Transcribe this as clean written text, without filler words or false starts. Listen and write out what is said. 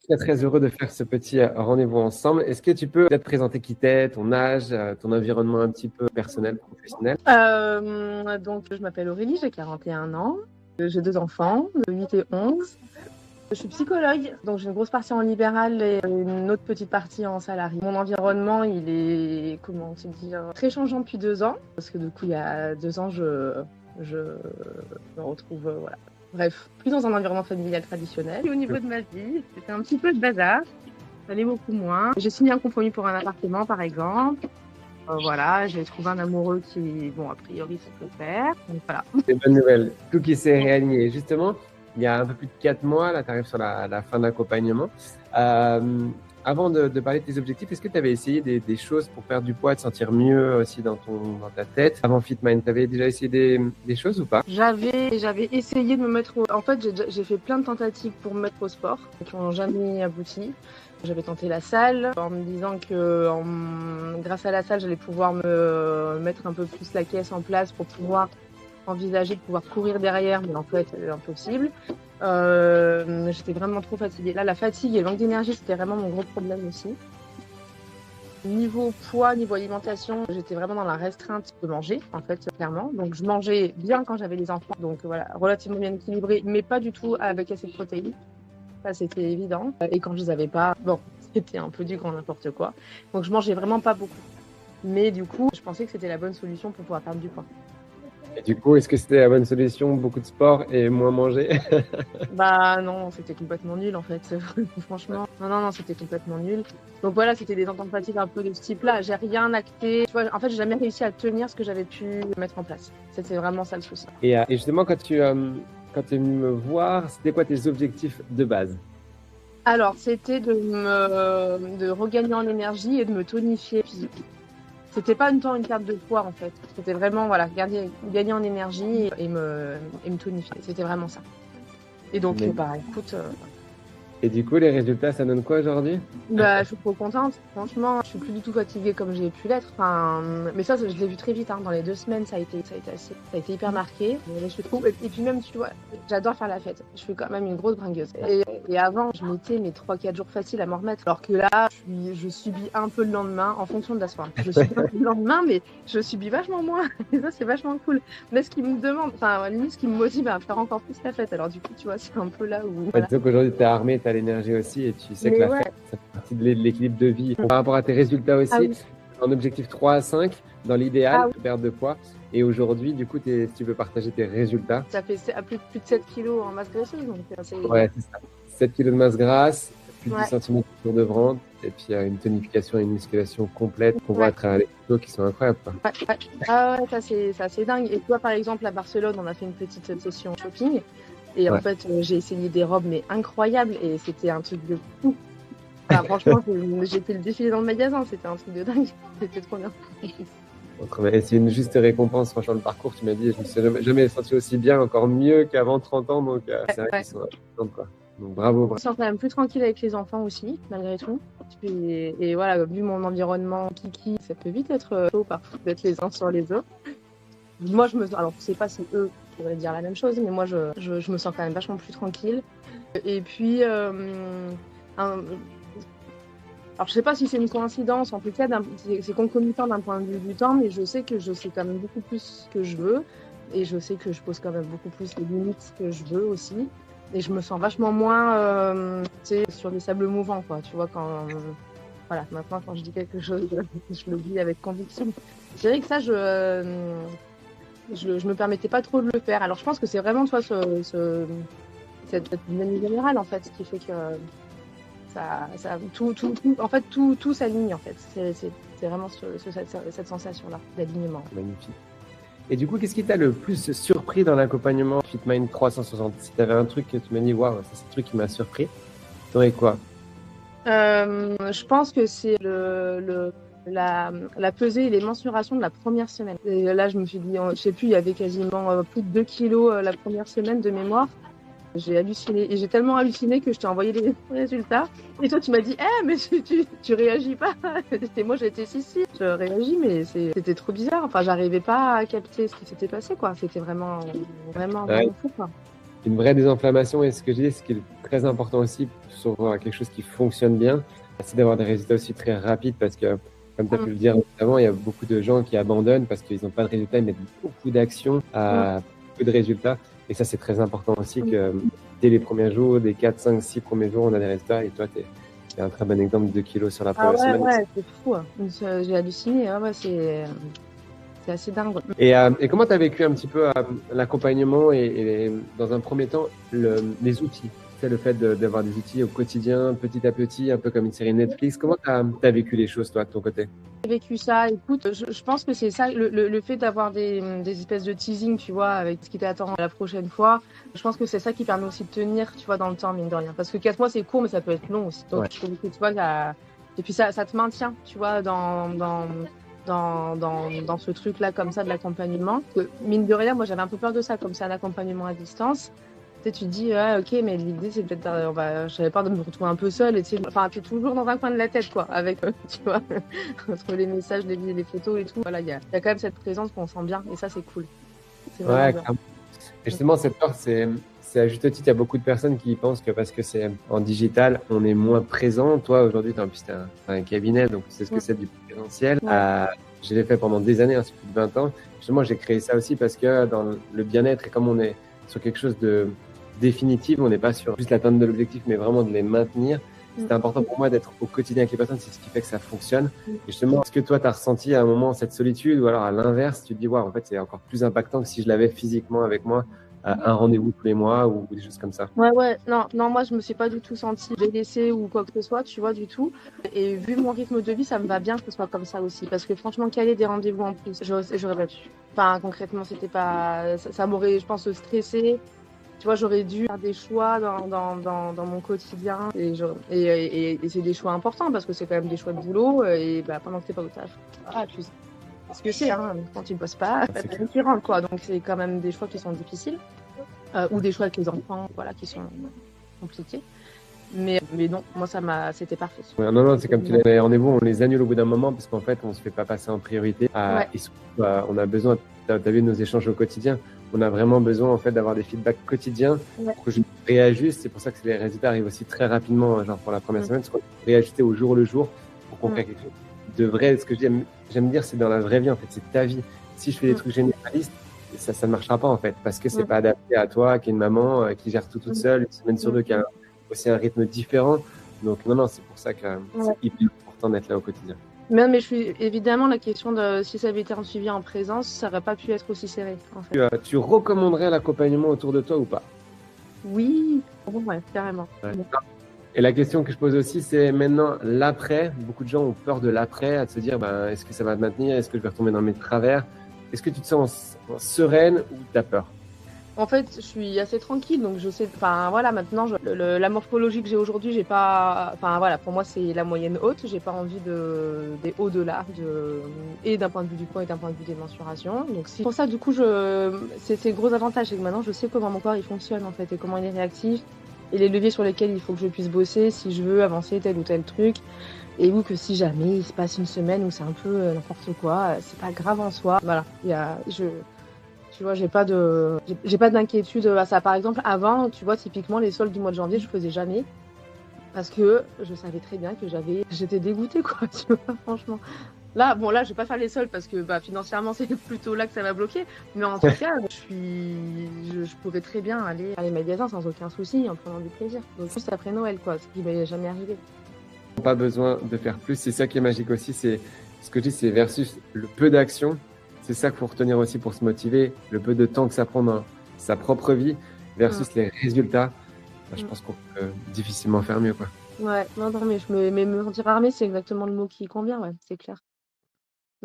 Très, très heureux de faire ce petit rendez-vous ensemble. Est-ce que tu peux peut-être présenter qui t'es, ton âge, ton environnement un petit peu personnel, professionnel? Donc, je m'appelle Aurélie, j'ai 41 ans. J'ai 2 enfants, 8 et 11. Je suis psychologue, donc j'ai une grosse partie en libéral et une autre petite partie en salarié. Mon environnement, il est, comment te dire, très changeant depuis 2 ans. Parce que du coup, il y a 2 ans, je me retrouve, voilà. Bref, plus dans un environnement familial traditionnel. Et au niveau de ma vie, c'était un petit peu de bazar. Ça allait beaucoup moins. J'ai signé un compromis pour un appartement, par exemple. Voilà, j'ai trouvé un amoureux qui, bon, a priori, ça peut faire. Donc voilà. C'est une bonne nouvelle. Tout qui s'est réaligné. Justement, il y a un peu plus de 4 mois, là, tu arrives sur la fin d'accompagnement. Avant de parler de tes objectifs, est-ce que tu avais essayé des choses pour perdre du poids, te sentir mieux aussi dans ta tête? Avant FitMind, tu avais déjà essayé des choses ou pas? J'avais essayé de me mettre En fait, j'ai fait plein de tentatives pour me mettre au sport qui n'ont jamais abouti. J'avais tenté la salle en me disant que grâce à la salle, j'allais pouvoir me mettre un peu plus la caisse en place pour pouvoir envisager de pouvoir courir derrière, mais en fait, impossible. J'étais vraiment trop fatiguée. Là, la fatigue et le manque d'énergie, c'était vraiment mon gros problème aussi. Niveau poids, niveau alimentation, j'étais vraiment dans la restreinte de manger, en fait, clairement. Donc, je mangeais bien quand j'avais les enfants, donc voilà, relativement bien équilibré, mais pas du tout avec assez de protéines. Ça, c'était évident. Et quand je les avais pas, bon, c'était un peu du grand n'importe quoi. Donc, je mangeais vraiment pas beaucoup. Mais du coup, je pensais que c'était la bonne solution pour pouvoir perdre du poids. Et du coup, est-ce que c'était la bonne solution? Beaucoup de sport et moins manger? Bah non, c'était complètement nul en fait. Franchement, non, c'était complètement nul. Donc voilà, c'était des ententes fatigues un peu de ce type-là. J'ai rien acté. Tu vois, en fait, j'ai jamais réussi à tenir ce que j'avais pu mettre en place. C'était vraiment ça le souci. Et justement, quand tu es venu me voir, c'était quoi tes objectifs de base? Alors, c'était de regagner en énergie et de me tonifier physiquement. C'était pas tant une perte de poids en fait. C'était vraiment voilà, gagner en énergie et me tonifier. C'était vraiment ça. Et donc, bah écoute. Et du coup, les résultats, ça donne quoi aujourd'hui? Bah, je suis trop contente. Franchement, je suis plus du tout fatiguée comme j'ai pu l'être. Enfin, mais ça, je l'ai vu très vite. Hein. Dans les 2 semaines, ça a été hyper marqué. Je trouve. Et puis même, tu vois, j'adore faire la fête. Je suis quand même une grosse bringueuse. Et avant, je mettais mes 3-4 jours faciles à m'en remettre. Alors que là, je subis un peu le lendemain en fonction de la soirée. Je subis un peu le lendemain, mais je subis vachement moins. Et ça, c'est vachement cool. Mais ce qui me demande, enfin, limite, ce qui me motive à faire encore plus la fête. Alors du coup, tu vois, c'est un peu là où. Voilà. Disons qu'aujourd'hui, tu es armé, tu as l'énergie aussi et tu sais que la fête, ça fait partie de l'équilibre de vie. Par rapport à tes résultats aussi, oui. En objectif 3 à 5, dans l'idéal, perte de poids. Et aujourd'hui, du coup, si tu veux partager tes résultats. Ça fait plus de 7 kilos en masse graisseuse. Donc ouais, c'est ça. 7 kilos de masse grasse, plus de 10 cm de tour de ventre, et puis une tonification et une musculation complète qu'on voit à travers les photos qui sont incroyables. Quoi. Ah ouais, ça c'est dingue. Et toi, par exemple, à Barcelone, on a fait une petite session shopping. Et en fait, j'ai essayé des robes, mais incroyables. Et c'était un truc de fou. Enfin, franchement, j'ai fait le défilé dans le magasin. C'était un truc de dingue. C'était trop bien. Et c'est une juste récompense, franchement, le parcours. Tu m'as dit, je me suis jamais senti aussi bien, encore mieux qu'avant 30 ans. Donc, c'est vrai qu'ils sont contents, quoi. Donc, bravo. Je me sens quand même plus tranquille avec les enfants aussi, malgré tout. Et voilà, vu mon environnement kiki, ça peut vite être chaud parfois d'être les uns sur les autres. Moi, alors, je sais pas si eux pourraient dire la même chose, mais moi, je me sens quand même vachement plus tranquille. Et puis, alors, je sais pas si c'est une coïncidence, en tout cas, c'est concomitant d'un point de vue du temps, mais je sais que je sais quand même beaucoup plus ce que je veux. Et je sais que je pose quand même beaucoup plus les limites que je veux aussi. Et je me sens vachement moins sur des sables mouvants, quoi. Tu vois, voilà, maintenant, quand je dis quelque chose, je le dis avec conviction. Je dirais que ça, je me permettais pas trop de le faire. Alors, je pense que c'est vraiment, toi, cette dynamique générale, en fait, qui fait que en fait, tout s'aligne, en fait. C'est vraiment cette sensation-là d'alignement. Magnifique. Et du coup, qu'est-ce qui t'a le plus surpris dans l'accompagnement FitMind 360? Si tu avais un truc que tu m'as dit, waouh, c'est le truc qui m'a surpris, t'aurais quoi? Je pense que c'est la pesée et les mensurations de la première semaine. Et là, je me suis dit, je sais plus, il y avait quasiment plus de 2 kilos la première semaine de mémoire. J'ai halluciné. Et j'ai tellement halluciné que je t'ai envoyé les résultats. Et toi, tu m'as dit, mais tu réagis pas. Et moi, j'étais si, je réagis, mais c'était trop bizarre. Enfin, j'arrivais pas à capter ce qui s'était passé, quoi. C'était vraiment fou, quoi. une vraie désinflammation. Et ce que je dis, ce qui est très important aussi sur quelque chose qui fonctionne bien, c'est d'avoir des résultats aussi très rapides parce que, comme tu as pu le dire avant, il y a beaucoup de gens qui abandonnent parce qu'ils n'ont pas de résultats, ils mettent beaucoup d'actions à peu de résultats. Et ça, c'est très important aussi que dès les premiers jours, des 4, 5, 6 premiers jours, on a des résultats. Et toi, tu es un très bon exemple de 2 kilos sur la première semaine. Ouais, c'est fou. Hein. J'ai halluciné. Ouais, c'est assez dingue. Et comment tu as vécu un petit peu l'accompagnement et dans un premier temps, les outils? C'est le fait d'avoir des outils au quotidien, petit à petit, un peu comme une série Netflix. Comment tu as vécu les choses, toi, de ton côté? J'ai vécu ça. Écoute, je pense que c'est ça, le fait d'avoir des espèces de teasing, tu vois, avec ce qui t'attend la prochaine fois. Je pense que c'est ça qui permet aussi de tenir, tu vois, dans le temps, mine de rien. Parce que 4 mois, c'est court, mais ça peut être long aussi. Donc, je trouve que, tu vois, et puis ça te maintient, tu vois, dans ce truc-là, comme ça, de l'accompagnement. Mine de rien, moi, j'avais un peu peur de ça, comme c'est un accompagnement à distance. Tu te dis, ok, mais l'idée, c'est peut-être, j'avais peur de me retrouver un peu seule, et tu sais, enfin, t'es toujours dans un coin de la tête, quoi, avec, tu vois, entre les messages, les photos et tout. Voilà, il y a quand même cette présence qu'on sent bien, et ça, c'est cool. C'est vraiment bien. Et justement, cette peur, c'est à juste titre, il y a beaucoup de personnes qui pensent que parce que c'est en digital, on est moins présent. Toi, aujourd'hui, en plus, tu as un cabinet, donc tu sais ce que c'est du présentiel. Je l'ai fait pendant des années, c'est plus de 20 ans. Justement, j'ai créé ça aussi parce que dans le bien-être, et comme on est sur quelque chose de définitive, on n'est pas sur juste l'atteinte de l'objectif, mais vraiment de les maintenir. C'était important pour moi d'être au quotidien avec les personnes, c'est ce qui fait que ça fonctionne. Et justement, est-ce que toi, tu as ressenti à un moment cette solitude ou alors à l'inverse, tu te dis, ouais, en fait, c'est encore plus impactant que si je l'avais physiquement avec moi, un rendez-vous tous les mois ou des choses comme ça? Ouais, non, moi, je me suis pas du tout sentie blessée ou quoi que ce soit, tu vois, du tout. Et vu mon rythme de vie, ça me va bien que ce soit comme ça aussi. Parce que franchement, caler des rendez-vous en plus, j'aurais pas pu. Enfin, concrètement, c'était pas, ça m'aurait, je pense, stressé. Tu vois, j'aurais dû faire des choix dans mon quotidien et c'est des choix importants parce que c'est quand même des choix de boulot et bah, pendant que t'es pas au taf, tu sais ce que c'est, hein, quand tu bosses pas, t'as rien qui rentre, quoi. Donc c'est quand même des choix qui sont difficiles ou des choix avec les enfants, voilà, qui sont compliqués. Mais non, moi c'était parfait. Ouais, non, c'est comme tu l'as dit, les rendez-vous, on les annule au bout d'un moment parce qu'en fait, on se fait pas passer en priorité. Et surtout, on a besoin, t'as vu nos échanges au quotidien, on a vraiment besoin en fait d'avoir des feedbacks quotidiens pour que je réajuste. C'est pour ça que les résultats arrivent aussi très rapidement, genre pour la première semaine, parce qu'on peut réajuster au jour le jour pour qu'on fasse quelque chose de vrai. Ce que j'aime dire, c'est dans la vraie vie, en fait, c'est ta vie. Si je fais des trucs généralistes, ça ne marchera pas en fait, parce que c'est pas adapté à toi, qui est une maman qui gère tout toute seule, une semaine sur deux, qui a aussi un rythme différent. Donc non, c'est pour ça que c'est hyper important d'être là au quotidien. Mais je suis évidemment la question de si ça avait été un suivi en présence, ça n'aurait pas pu être aussi serré. En fait. Tu recommanderais l'accompagnement autour de toi ou pas? Oui, ouais, carrément. Ouais. Et la question que je pose aussi, c'est maintenant l'après. Beaucoup de gens ont peur de l'après, à se dire est-ce que ça va te maintenir? Est-ce que je vais retomber dans mes travers? Est-ce que tu te sens sereine ou tu as peur? En fait, je suis assez tranquille, donc je sais. Enfin, voilà, maintenant, la morphologie que j'ai aujourd'hui, j'ai pas. Enfin, voilà, pour moi, c'est la moyenne haute. J'ai pas envie des au-delà, et d'un point de vue du poids et d'un point de vue des mensurations. Donc, c'est pour ça, du coup, c'est le gros avantage, c'est que maintenant, je sais comment mon corps il fonctionne, en fait, et comment il est réactif, et les leviers sur lesquels il faut que je puisse bosser si je veux avancer tel ou tel truc. Et ou que si jamais il se passe une semaine où c'est un peu n'importe quoi, c'est pas grave en soi. Voilà, tu vois, j'ai pas d'inquiétude à ça. Par exemple, avant, tu vois, typiquement, les soldes du mois de janvier, je faisais jamais. Parce que je savais très bien que j'étais dégoûtée, quoi, tu vois, franchement. Là, je vais pas faire les soldes parce que, financièrement, c'est plutôt là que ça va bloquer. Mais en tout cas, je pourrais très bien aller à les magasins sans aucun souci, en prenant du plaisir. Donc, juste après Noël, quoi, ce qui m'est jamais arrivé. Pas besoin de faire plus. C'est ça qui est magique aussi. C'est ce que je dis, c'est versus le peu d'action. C'est ça qu'il faut retenir aussi pour se motiver, le peu de temps que ça prend dans sa propre vie versus les résultats. Je pense qu'on peut difficilement faire mieux, quoi. Ouais, non, mais me sentir armée, c'est exactement le mot qui convient, ouais, c'est clair.